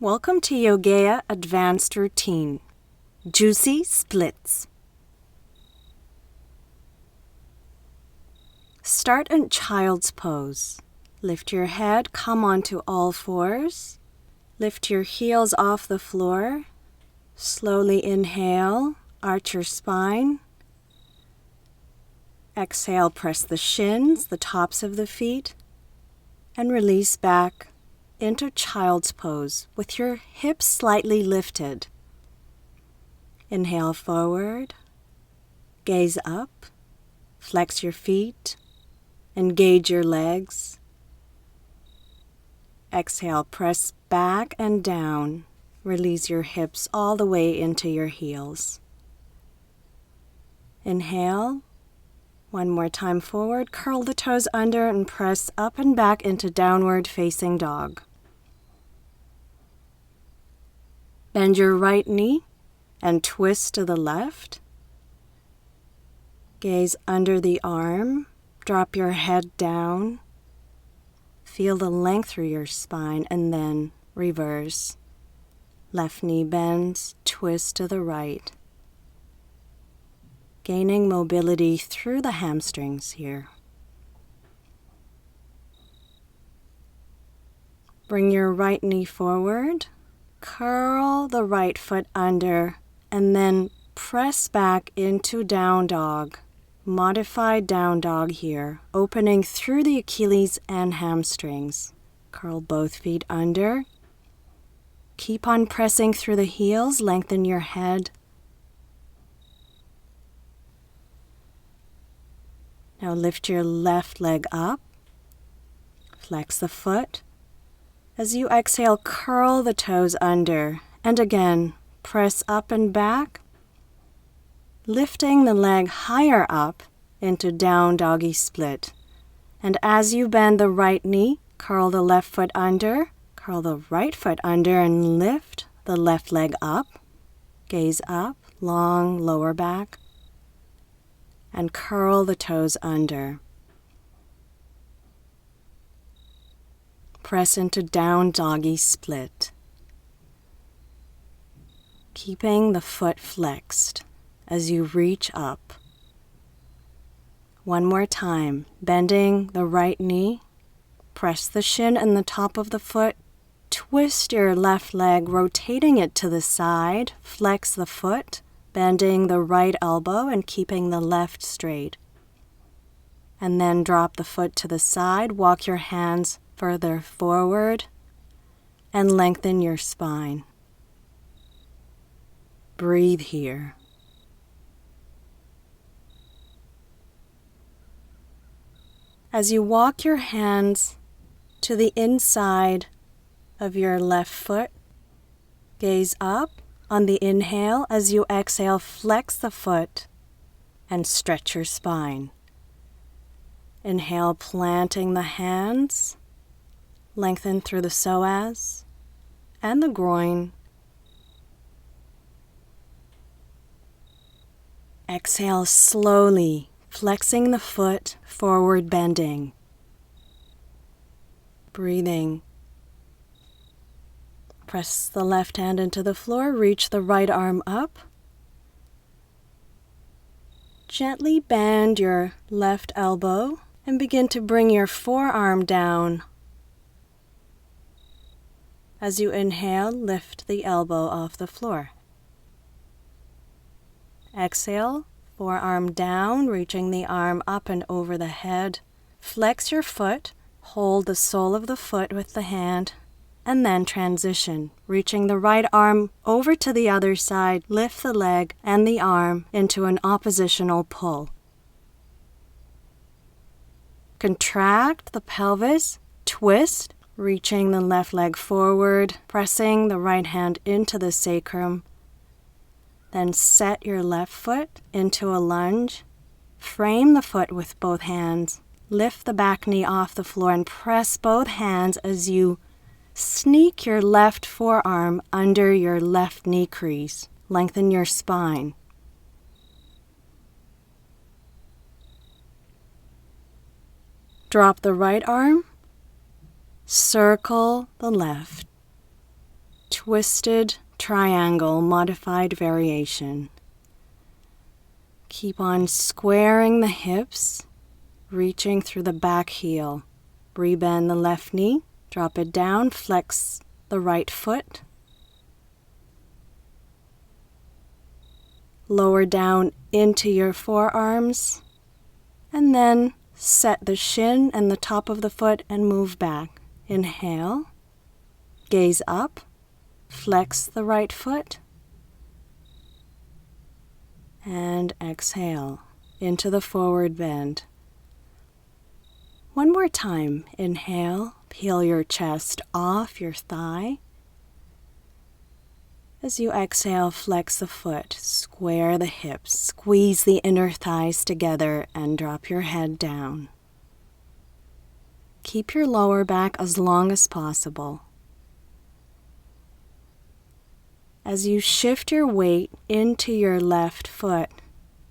Welcome to Yogea Advanced Routine. Juicy Splits. Start in Child's Pose. Lift your head, come onto all fours. Lift your heels off the floor. Slowly inhale, arch your spine. Exhale, press the shins, the tops of the feet, and release back into Child's Pose with your hips slightly lifted. Inhale forward, gaze up, flex your feet, engage your legs. Exhale, press back and down. Release your hips all the way into your heels. Inhale. One more time forward, curl the toes under and press up and back into downward facing dog. Bend your right knee and twist to the left. Gaze under the arm, drop your head down. Feel the length through your spine and then reverse. Left knee bends, twist to the right. Gaining mobility through the hamstrings here. Bring your right knee forward. Curl the right foot under and then press back into down dog. Modified down dog here, opening through the Achilles and hamstrings. Curl both feet under. Keep on pressing through the heels, lengthen your head. Now lift your left leg up. Flex the foot. As you exhale, curl the toes under, and again, press up and back, lifting the leg higher up into down doggy split. And as you bend the right knee, curl the left foot under, curl the right foot under, and lift the left leg up. Gaze up, long lower back, and curl the toes under. Press into down doggy split. Keeping the foot flexed as you reach up. One more time, bending the right knee. Press the shin and the top of the foot. Twist your left leg, rotating it to the side. Flex the foot, bending the right elbow and keeping the left straight. And then drop the foot to the side. Walk your hands further forward and lengthen your spine. Breathe here. As you walk your hands to the inside of your left foot, gaze up on the inhale. As you exhale, flex the foot and stretch your spine. Inhale, planting the hands. Lengthen through the psoas and the groin. Exhale slowly, flexing the foot, forward bending. Breathing. Press the left hand into the floor, reach the right arm up. Gently bend your left elbow and begin to bring your forearm down. As you inhale, lift the elbow off the floor. Exhale, forearm down, reaching the arm up and over the head. Flex your foot, hold the sole of the foot with the hand, and then transition, reaching the right arm over to the other side. Lift the leg and the arm into an oppositional pull. Contract the pelvis, twist, reaching the left leg forward, pressing the right hand into the sacrum. Then set your left foot into a lunge. Frame the foot with both hands. Lift the back knee off the floor and press both hands as you sneak your left forearm under your left knee crease. Lengthen your spine. Drop the right arm. Circle the left. twisted triangle modified variation. Keep on squaring the hips, reaching through the back heel. Rebend the left knee, drop it down, flex the right foot. Lower down into your forearms, and then set the shin and the top of the foot and move back. Inhale, gaze up, flex the right foot, and exhale into the forward bend. One more time. Inhale, peel your chest off your thigh. As you exhale, flex the foot, square the hips, squeeze the inner thighs together, and drop your head down. Keep your lower back as long as possible. As you shift your weight into your left foot,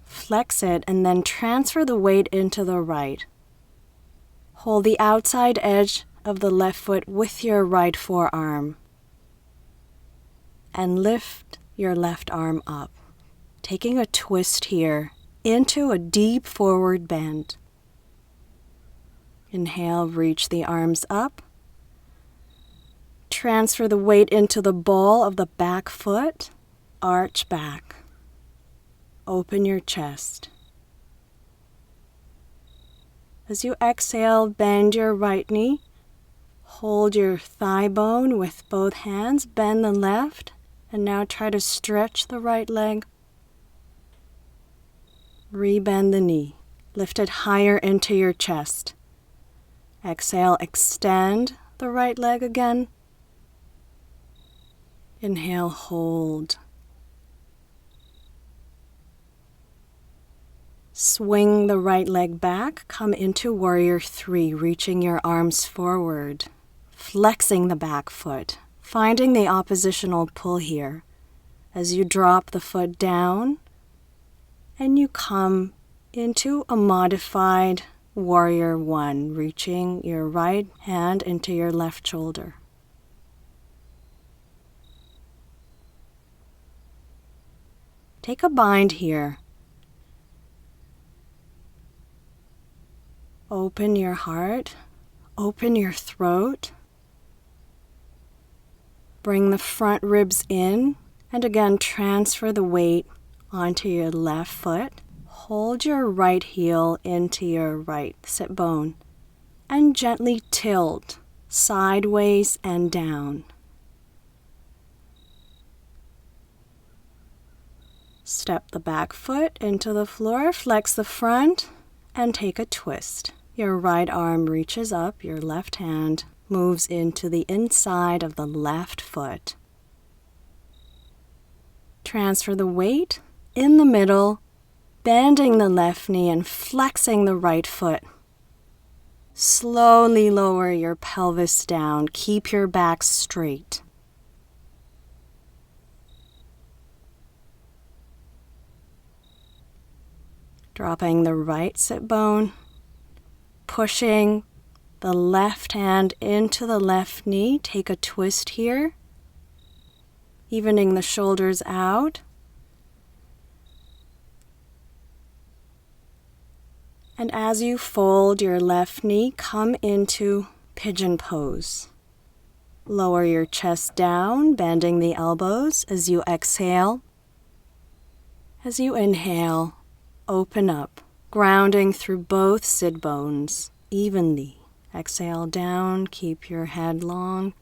flex it and then transfer the weight into the right. Hold the outside edge of the left foot with your right forearm and lift your left arm up, taking a twist here into a deep forward bend. Inhale, reach the arms up. Transfer the weight into the ball of the back foot. Arch back. Open your chest. As you exhale, bend your right knee. Hold your thigh bone with both hands. Bend the left. And now try to stretch the right leg. Rebend the knee. Lift it higher into your chest. Exhale, extend the right leg again. Inhale, hold. Swing the right leg back. Come into warrior 3, reaching your arms forward. Flexing the back foot. Finding the oppositional pull here as you drop the foot down and you come into a modified warrior 1, reaching your right hand into your left shoulder. Take a bind here. Open your heart, open your throat. Bring the front ribs in, and again transfer the weight onto your left foot. Hold your right heel into your right sit bone, and gently tilt sideways and down. Step the back foot into the floor, flex the front, and take a twist. Your right arm reaches up, your left hand moves into the inside of the left foot. Transfer the weight in the middle, bending the left knee and flexing the right foot. Slowly lower your pelvis down. Keep your back straight. Dropping the right sit bone, pushing the left hand into the left knee. Take a twist here, evening the shoulders out. And as you fold your left knee, come into pigeon pose. Lower your chest down, bending the elbows as you exhale. As you inhale, open up, grounding through both sit bones evenly. Exhale down, keep your head long.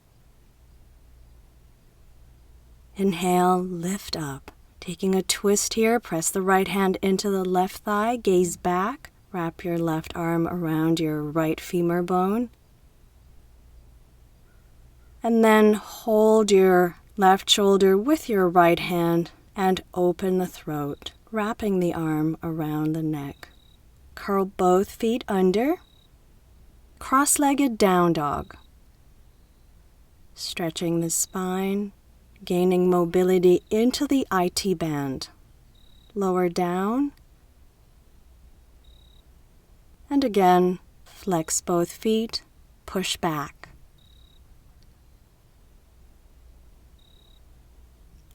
Inhale, lift up. Taking a twist here, press the right hand into the left thigh, gaze back, wrap your left arm around your right femur bone. And then hold your left shoulder with your right hand and open the throat, wrapping the arm around the neck. Curl both feet under. Cross-legged down dog. Stretching the spine, gaining mobility into the IT band. Lower down. And again, flex both feet, push back.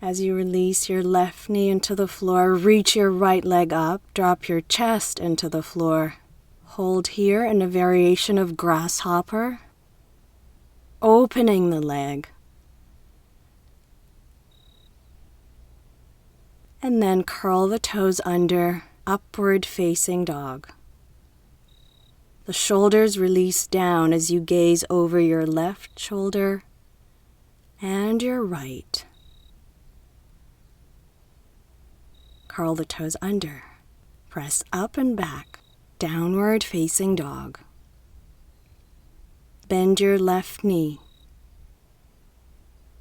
As you release your left knee into the floor, reach your right leg up, drop your chest into the floor. Hold here in a variation of grasshopper, opening the leg. And then curl the toes under, upward facing dog. The shoulders release down as you gaze over your left shoulder and your right. Curl the toes under. Press up and back, downward facing dog. Bend your left knee.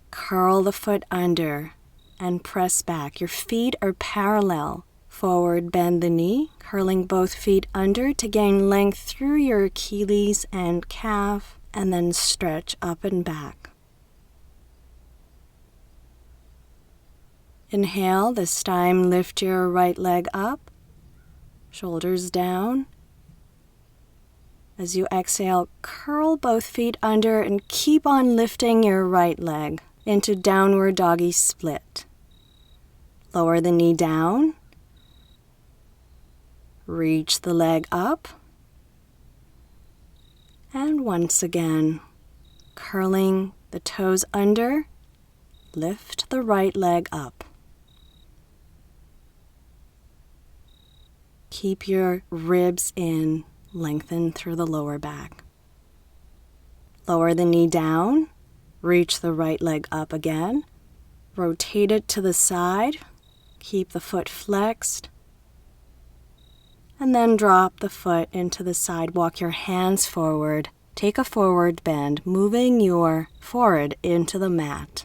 Curl the foot under and press back. Your feet are parallel. Forward, bend the knee, curling both feet under to gain length through your Achilles and calf, and then stretch up and back. Inhale, this time lift your right leg up, shoulders down. As you exhale, curl both feet under and keep on lifting your right leg into downward doggy split. Lower the knee down. Reach the leg up. And once again, curling the toes under, lift the right leg up. Keep your ribs in, lengthen through the lower back. Lower the knee down, reach the right leg up again, rotate it to the side, keep the foot flexed, and then drop the foot into the side. Walk your hands forward. Take a forward bend, moving your forehead into the mat.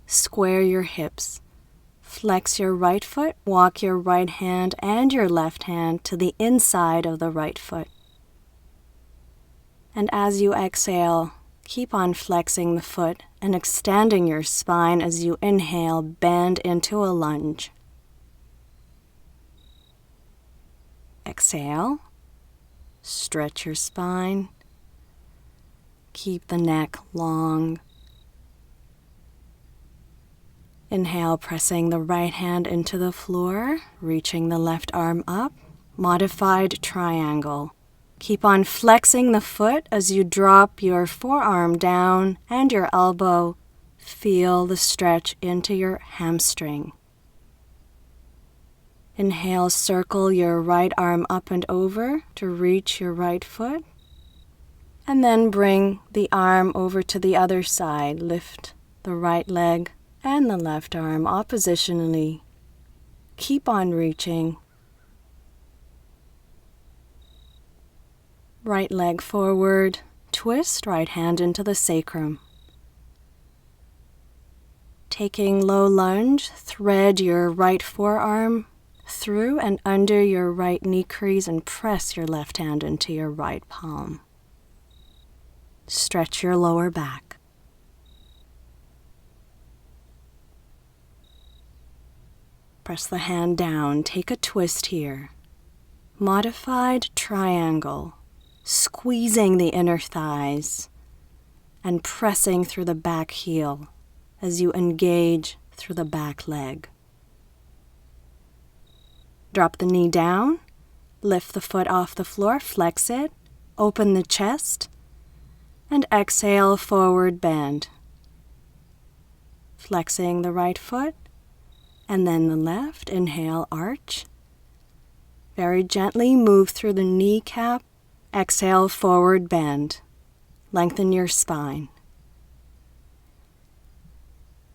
Square your hips. Flex your right foot. Walk your right hand and your left hand to the inside of the right foot. And as you exhale, keep on flexing the foot and extending your spine as you inhale, bend into a lunge. Exhale, stretch your spine, keep the neck long. Inhale, pressing the right hand into the floor, reaching the left arm up, modified triangle. Keep on flexing the foot as you drop your forearm down and your elbow. Feel the stretch into your hamstring. Inhale, circle your right arm up and over to reach your right foot. And then bring the arm over to the other side. Lift the right leg and the left arm oppositionally. Keep on reaching. Right leg forward, twist right hand into the sacrum. Taking low lunge, thread your right forearm through and under your right knee crease and press your left hand into your right palm. Stretch your lower back. Press the hand down, take a twist here. Modified triangle, squeezing the inner thighs and pressing through the back heel as you engage through the back leg. Drop the knee down, lift the foot off the floor, flex it, open the chest, and exhale, forward bend. Flexing the right foot, and then the left. Inhale, arch. Very gently move through the kneecap. Exhale, forward bend. Lengthen your spine.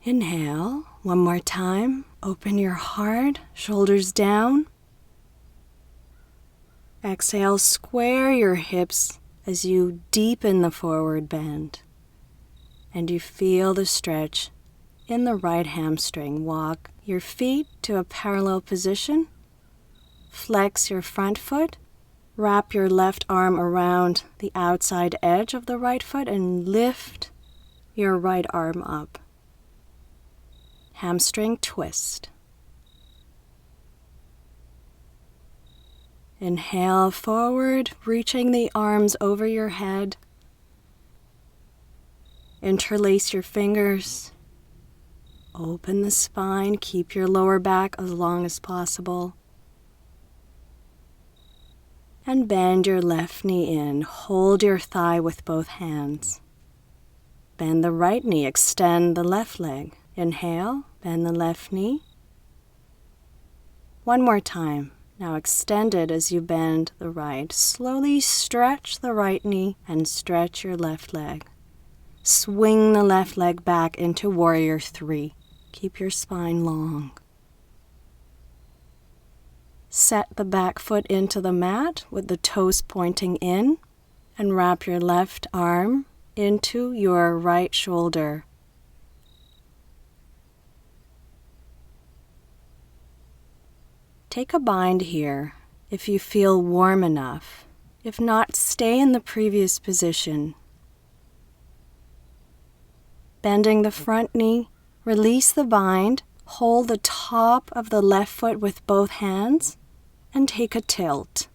Inhale, one more time. Open your heart, shoulders down. Exhale, square your hips as you deepen the forward bend. And you feel the stretch in the right hamstring. Walk your feet to a parallel position. Flex your front foot. Wrap your left arm around the outside edge of the right foot and lift your right arm up. Hamstring twist. Inhale forward, reaching the arms over your head. Interlace your fingers. Open the spine, keep your lower back as long as possible. And bend your left knee in. Hold your thigh with both hands. Bend the right knee, extend the left leg. Inhale, bend the left knee. One more time. Now extend it as you bend the right. Slowly stretch the right knee and stretch your left leg. Swing the left leg back into Warrior 3. Keep your spine long. Set the back foot into the mat with the toes pointing in and wrap your left arm into your right shoulder. Take a bind here if you feel warm enough. If not, stay in the previous position. Bending the front knee, release the bind, hold the top of the left foot with both hands, and take a tilt,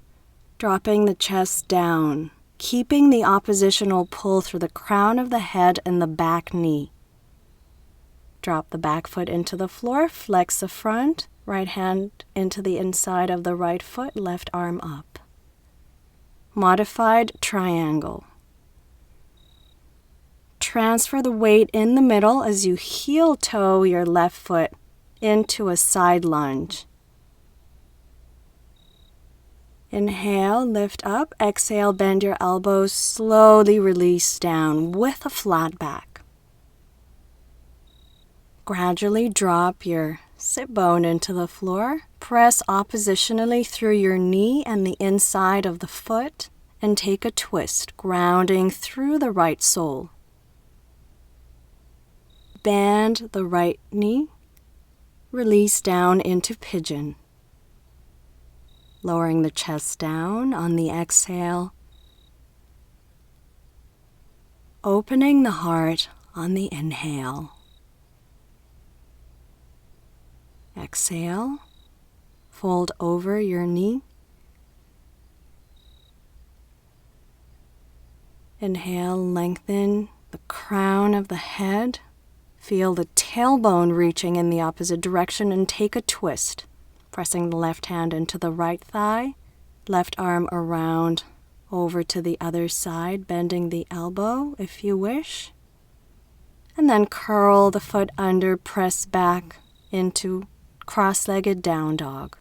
dropping the chest down, keeping the oppositional pull through the crown of the head and the back knee. Drop the back foot into the floor, flex the front, right hand into the inside of the right foot, left arm up. Modified triangle. Transfer the weight in the middle as you heel toe your left foot into a side lunge. Inhale, lift up. Exhale, bend your elbows. Slowly release down with a flat back. Gradually drop your sit bone into the floor. Press oppositionally through your knee and the inside of the foot and take a twist, grounding through the right sole. Bend the right knee. Release down into Pigeon. Lowering the chest down on the exhale. Opening the heart on the inhale. Exhale. Fold over your knee. Inhale, lengthen the crown of the head. Feel the tailbone reaching in the opposite direction and take a twist. Pressing the left hand into the right thigh, left arm around over to the other side, bending the elbow if you wish. And then curl the foot under, press back into cross-legged down dog.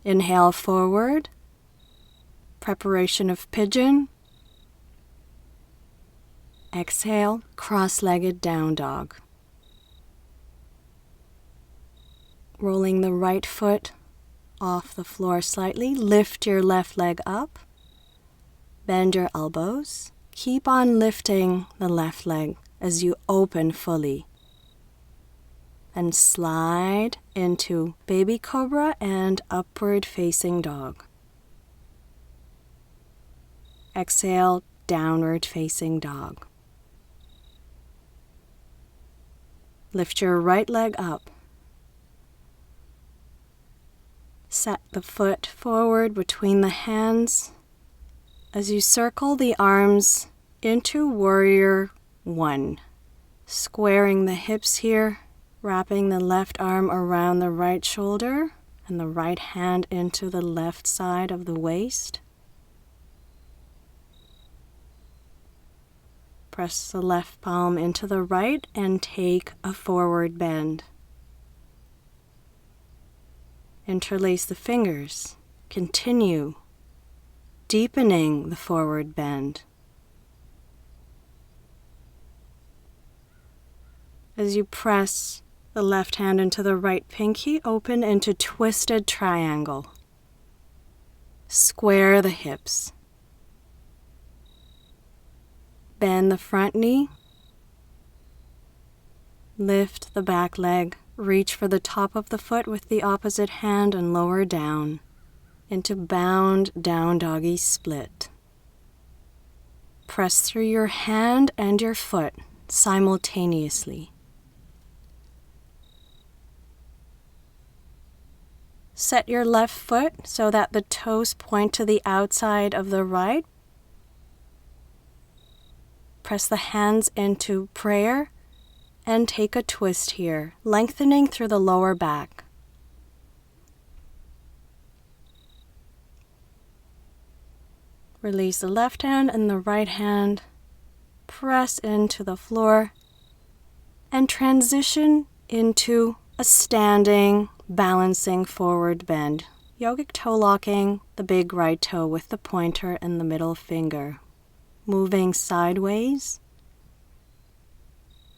Inhale forward, preparation of Pigeon. Exhale, cross-legged down dog. Rolling the right foot off the floor slightly, lift your left leg up, bend your elbows, keep on lifting the left leg as you open fully, and slide into baby cobra and upward facing dog. Exhale, downward facing dog. Lift your right leg up. Set the foot forward between the hands as you circle the arms into Warrior 1. Squaring the hips here, wrapping the left arm around the right shoulder and the right hand into the left side of the waist. Press the left palm into the right and take a forward bend. Interlace the fingers. Continue deepening the forward bend. As you press the left hand into the right pinky, open into twisted triangle. Square the hips. Bend the front knee. Lift the back leg. Reach for the top of the foot with the opposite hand and lower down into bound down doggy split. Press through your hand and your foot simultaneously. Set your left foot so that the toes point to the outside of the right. Press the hands into prayer and take a twist here, lengthening through the lower back. Release the left hand and the right hand. Press into the floor and transition into a standing, balancing forward bend. Yogic toe locking the big right toe with the pointer and the middle finger. Moving sideways.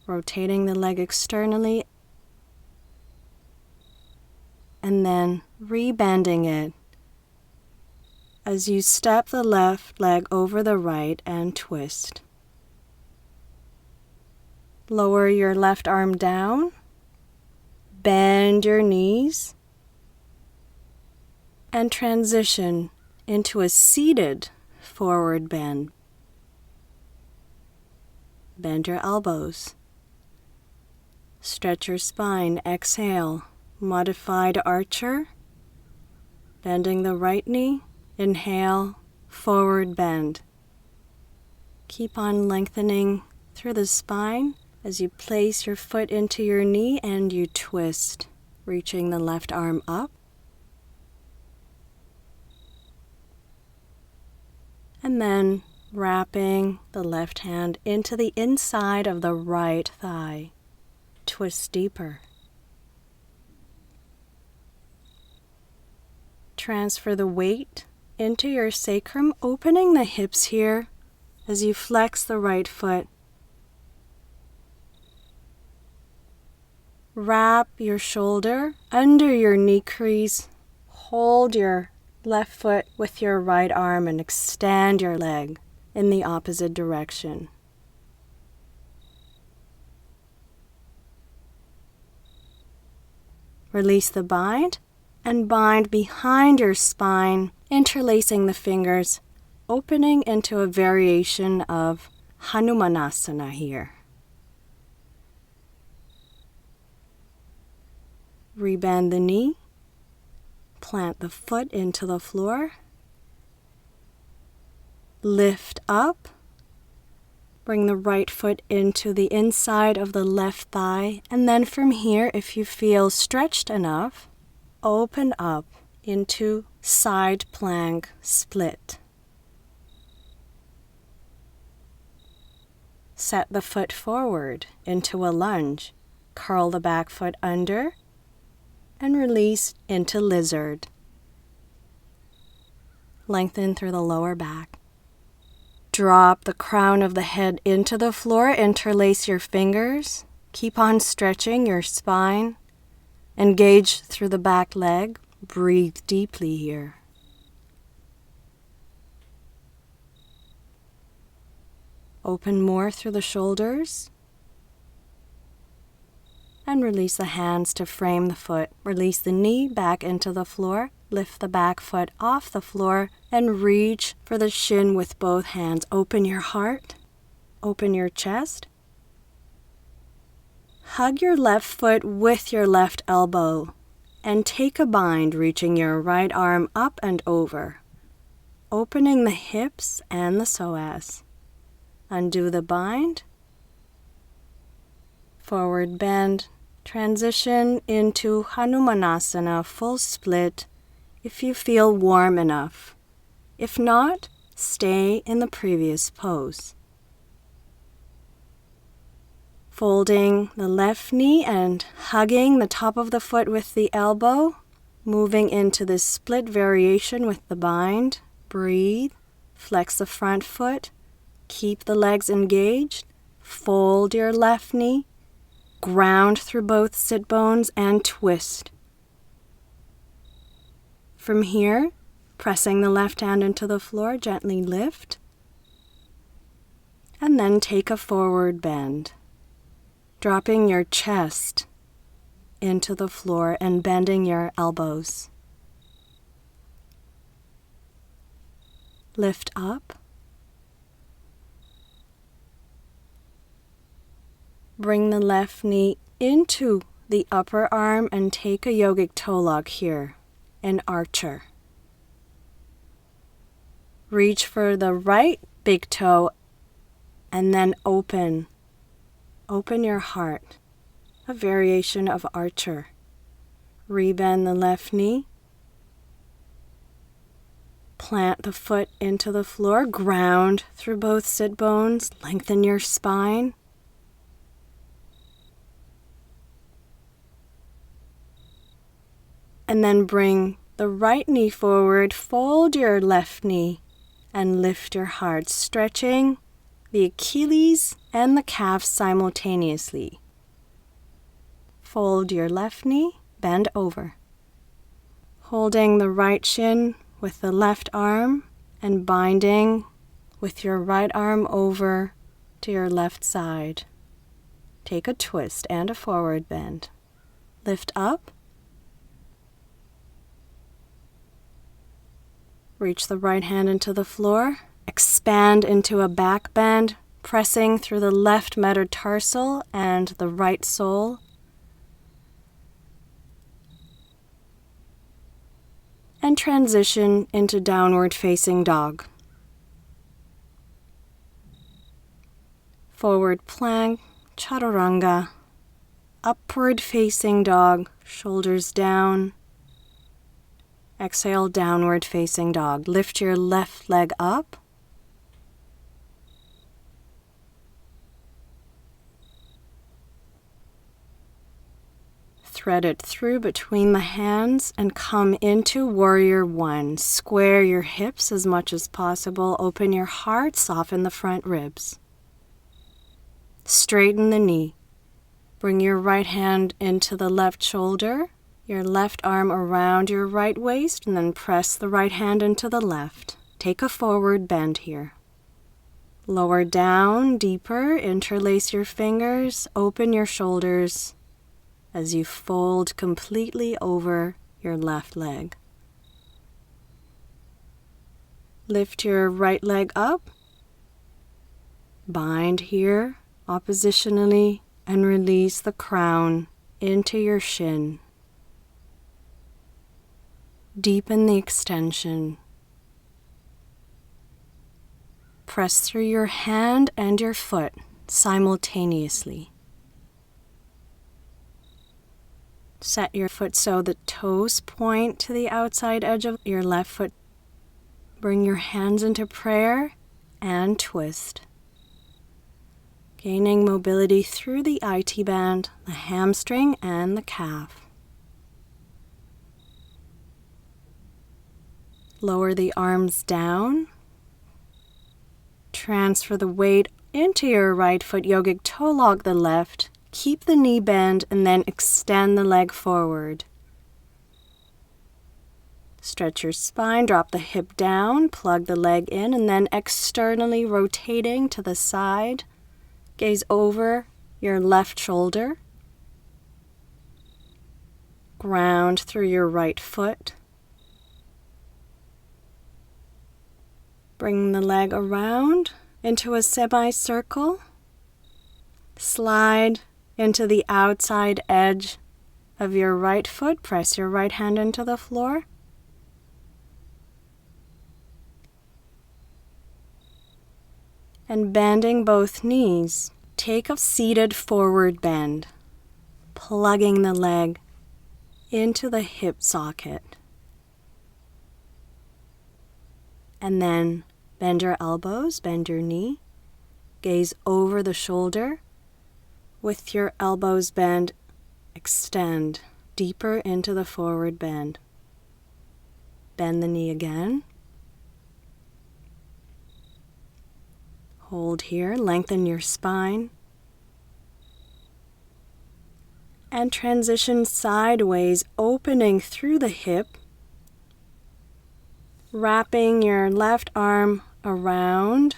Rotating the leg externally. And then rebending it as you step the left leg over the right and twist. Lower your left arm down, bend your knees, and transition into a seated forward bend. Bend your elbows. Stretch your spine. Exhale. Modified archer. Bending the right knee. Inhale, forward bend. Keep on lengthening through the spine as you place your foot into your knee and you twist, reaching the left arm up. And then wrapping the left hand into the inside of the right thigh. Twist deeper. Transfer the weight into your sacrum, opening the hips here as you flex the right foot. Wrap your shoulder under your knee crease. Hold your left foot with your right arm and extend your leg in the opposite direction. Release the bind and bind behind your spine, interlacing the fingers, opening into a variation of Hanumanasana here. Rebend the knee, plant the foot into the floor, lift up, bring the right foot into the inside of the left thigh, and then from here, if you feel stretched enough, open up into side plank split. Set the foot forward into a lunge. Curl the back foot under and release into lizard. Lengthen through the lower back. Drop the crown of the head into the floor. Interlace your fingers. Keep on stretching your spine. Engage through the back leg. Breathe deeply here. Open more through the shoulders. And release the hands to frame the foot. Release the knee back into the floor. Lift the back foot off the floor and reach for the shin with both hands. Open your heart. Open your chest. Hug your left foot with your left elbow and take a bind, reaching your right arm up and over, opening the hips and the psoas. Undo the bind, forward bend, transition into Hanumanasana, full split if you feel warm enough. If not, stay in the previous pose. Folding the left knee and hugging the top of the foot with the elbow, moving into this split variation with the bind. Breathe, flex the front foot, keep the legs engaged, fold your left knee, ground through both sit bones and twist. From here, pressing the left hand into the floor, gently lift, and then take a forward bend. Dropping your chest into the floor and bending your elbows. Lift up. Bring the left knee into the upper arm and take a yogic toe lock here, an archer. Reach for the right big toe and then open Open your heart, a variation of archer. Rebend the left knee. Plant the foot into the floor, ground through both sit bones, lengthen your spine. And then bring the right knee forward, fold your left knee, and lift your heart, stretching the Achilles and the calf simultaneously. Fold your left knee, bend over. Holding the right shin with the left arm and binding with your right arm over to your left side. Take a twist and a forward bend. Lift up. Reach the right hand into the floor. Expand into a back bend, pressing through the left metatarsal and the right sole. And transition into downward facing dog. Forward plank, chaturanga. Upward facing dog, shoulders down. Exhale, downward facing dog. Lift your left leg up. Thread it through between the hands and come into warrior one. Square your hips as much as possible. Open your heart, soften the front ribs. Straighten the knee. Bring your right hand into the left shoulder, your left arm around your right waist, and then press the right hand into the left. Take a forward bend here. Lower down, deeper, interlace your fingers, open your shoulders as you fold completely over your left leg. Lift your right leg up, bind here oppositionally, and release the crown into your shin. Deepen the extension. Press through your hand and your foot simultaneously. Set your foot so the toes point to the outside edge of your left foot. Bring your hands into prayer and twist. Gaining mobility through the IT band, the hamstring, and the calf. Lower the arms down. Transfer the weight into your right foot, yogic toe lock the left. Keep the knee bent and then extend the leg forward. Stretch your spine, drop the hip down, plug the leg in, and then externally rotating to the side. Gaze over your left shoulder. Ground through your right foot. Bring the leg around into a semicircle. Slide into the outside edge of your right foot. Press your right hand into the floor. And bending both knees, take a seated forward bend, plugging the leg into the hip socket. And then bend your elbows, bend your knee, gaze over the shoulder. With your elbows bent, extend deeper into the forward bend. Bend the knee again. Hold here, lengthen your spine. And transition sideways, opening through the hip. Wrapping your left arm around.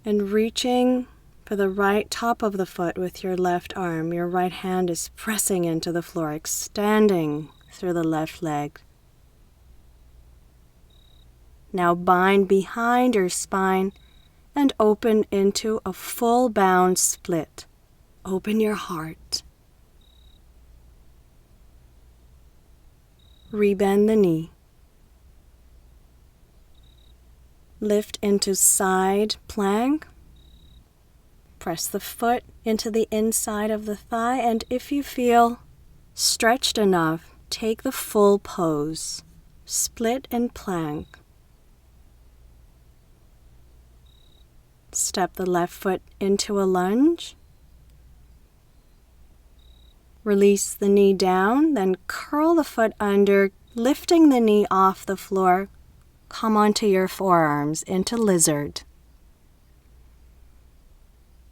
And reaching for the right top of the foot with your left arm. Your right hand is pressing into the floor, extending through the left leg. Now bind behind your spine and open into a full bound split. Open your heart. Rebend the knee. Lift into side plank. Press the foot into the inside of the thigh, and if you feel stretched enough, take the full pose, split and plank. Step the left foot into a lunge. Release the knee down, then curl the foot under, lifting the knee off the floor. Come onto your forearms into lizard.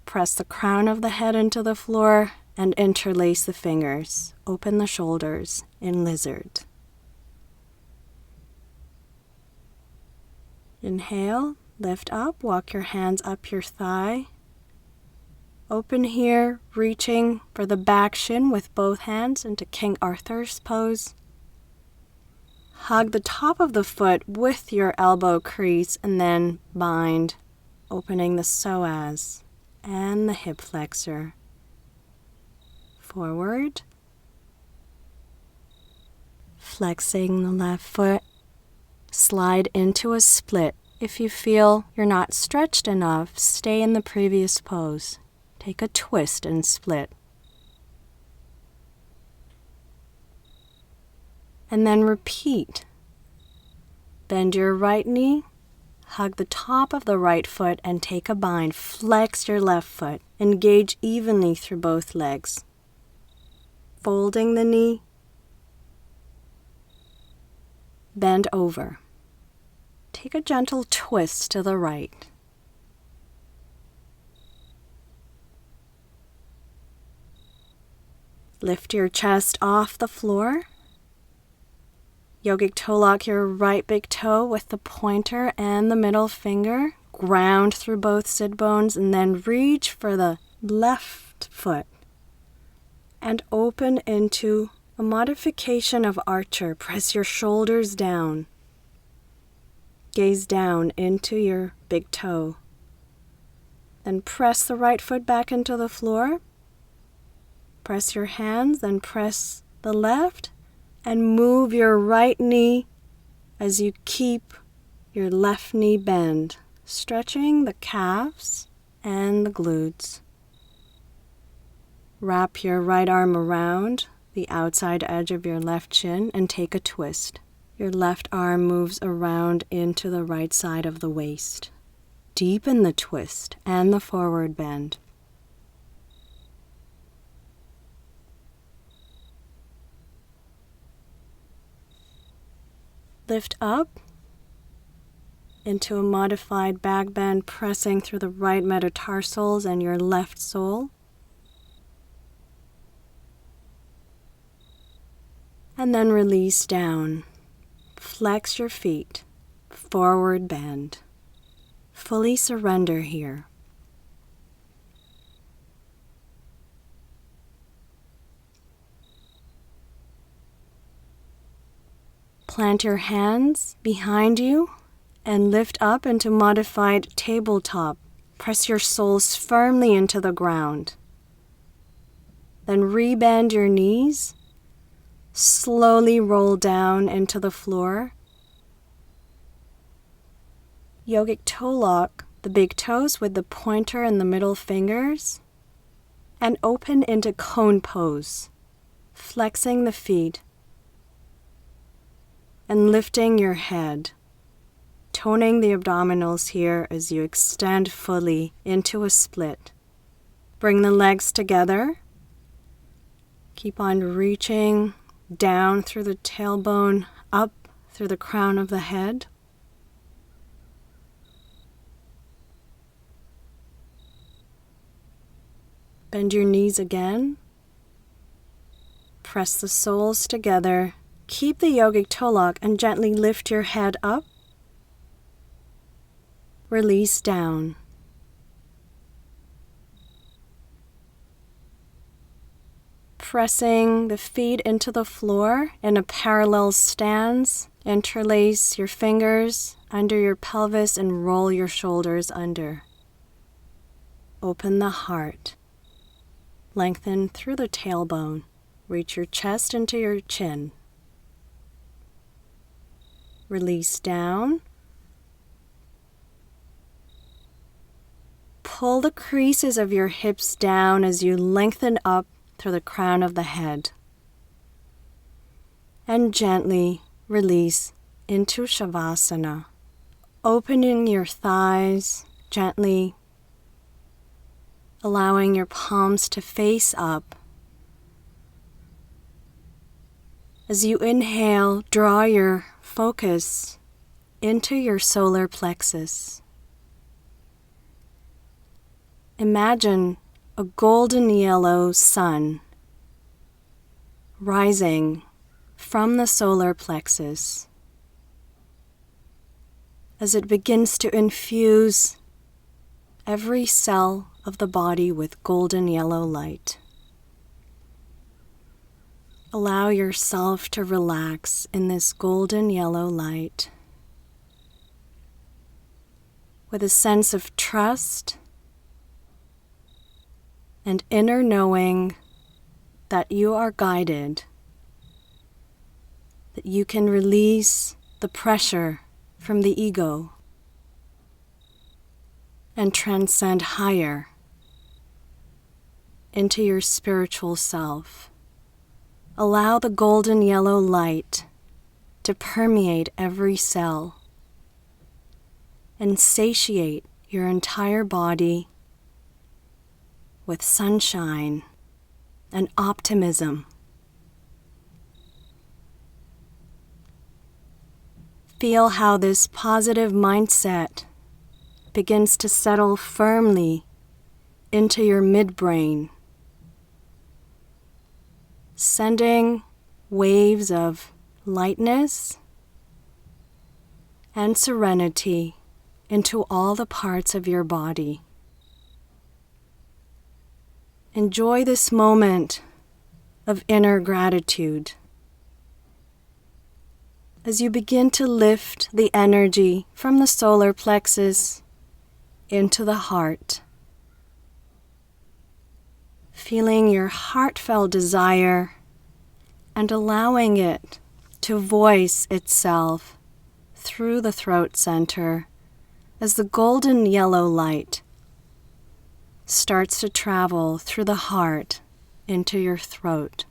Press the crown of the head into the floor and interlace the fingers. Open the shoulders in lizard. Inhale, lift up, walk your hands up your thigh. Open here, reaching for the back shin with both hands into King Arthur's pose. Hug the top of the foot with your elbow crease and then bind, opening the psoas and the hip flexor. Forward. Flexing the left foot. Slide into a split. If you feel you're not stretched enough, stay in the previous pose. Take a twist and split. And then repeat. Bend your right knee. Hug the top of the right foot and take a bind. Flex your left foot. Engage evenly through both legs. Folding the knee. Bend over. Take a gentle twist to the right. Lift your chest off the floor. Yogic toe lock your right big toe with the pointer and the middle finger. Ground through both sit bones and then reach for the left foot. And open into a modification of archer. Press your shoulders down. Gaze down into your big toe. Then press the right foot back into the floor. Press your hands, then press the left. And move your right knee as you keep your left knee bent, stretching the calves and the glutes. Wrap your right arm around the outside edge of your left shin and take a twist. Your left arm moves around into the right side of the waist. Deepen the twist and the forward bend. Lift up into a modified back bend, pressing through the right metatarsals and your left sole. And then release down. Flex your feet. Forward bend. Fully surrender here. Plant your hands behind you and lift up into modified tabletop. Press your soles firmly into the ground. Then rebend your knees. Slowly roll down into the floor. Yogic toe lock the big toes with the pointer and the middle fingers. And open into cone pose, flexing the feet. And lifting your head, toning the abdominals here as you extend fully into a split. Bring the legs together. Keep on reaching down through the tailbone, up through the crown of the head. Bend your knees again. Press the soles together. Keep the yogic toe lock and gently lift your head up. Release down. Pressing the feet into the floor in a parallel stance. Interlace your fingers under your pelvis and roll your shoulders under. Open the heart. Lengthen through the tailbone. Reach your chest into your chin. Release down. pull the creases of your hips down as you lengthen up through the crown of the head. And gently release into shavasana, opening your thighs gently, allowing your palms to face up. As you inhale, draw your focus into your solar plexus. Imagine a golden yellow sun rising from the solar plexus as it begins to infuse every cell of the body with golden yellow light. Allow yourself to relax in this golden yellow light with a sense of trust and inner knowing that you are guided, that you can release the pressure from the ego and transcend higher into your spiritual self. Allow the golden yellow light to permeate every cell and satiate your entire body with sunshine and optimism. Feel how this positive mindset begins to settle firmly into your midbrain, sending waves of lightness and serenity into all the parts of your body. Enjoy this moment of inner gratitude as you begin to lift the energy from the solar plexus into the heart, feeling your heartfelt desire and allowing it to voice itself through the throat center as the golden yellow light starts to travel through the heart into your throat.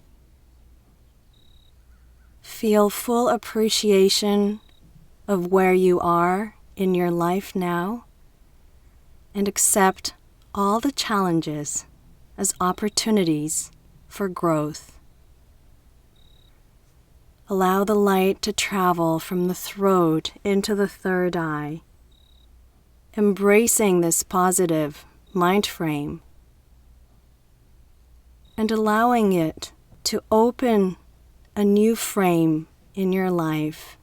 Feel full appreciation of where you are in your life now and accept all the challenges as opportunities for growth. Allow the light to travel from the throat into the third eye, embracing this positive mind frame and allowing it to open a new frame in your life,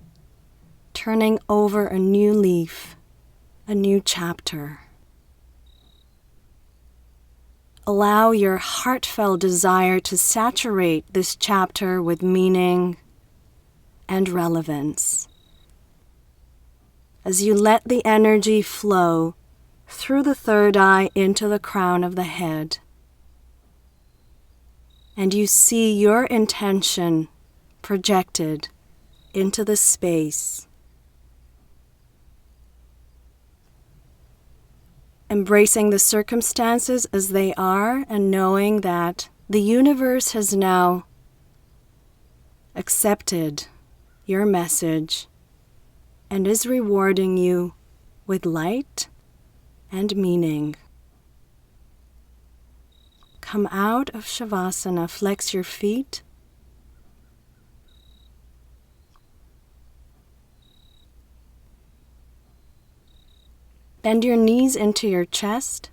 turning over a new leaf, a new chapter. Allow your heartfelt desire to saturate this chapter with meaning and relevance as you let the energy flow through the third eye into the crown of the head, and you see your intention projected into the space. Embracing the circumstances as they are and knowing that the universe has now accepted your message and is rewarding you with light and meaning. Come out of shavasana, flex your feet. Bend your knees into your chest,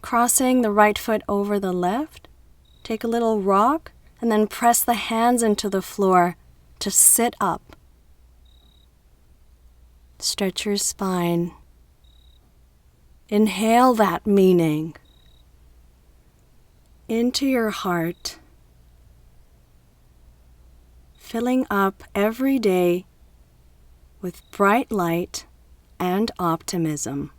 crossing the right foot over the left. Take a little rock and then press the hands into the floor to sit up. Stretch your spine. Inhale that meaning into your heart, filling up every day with bright light and optimism.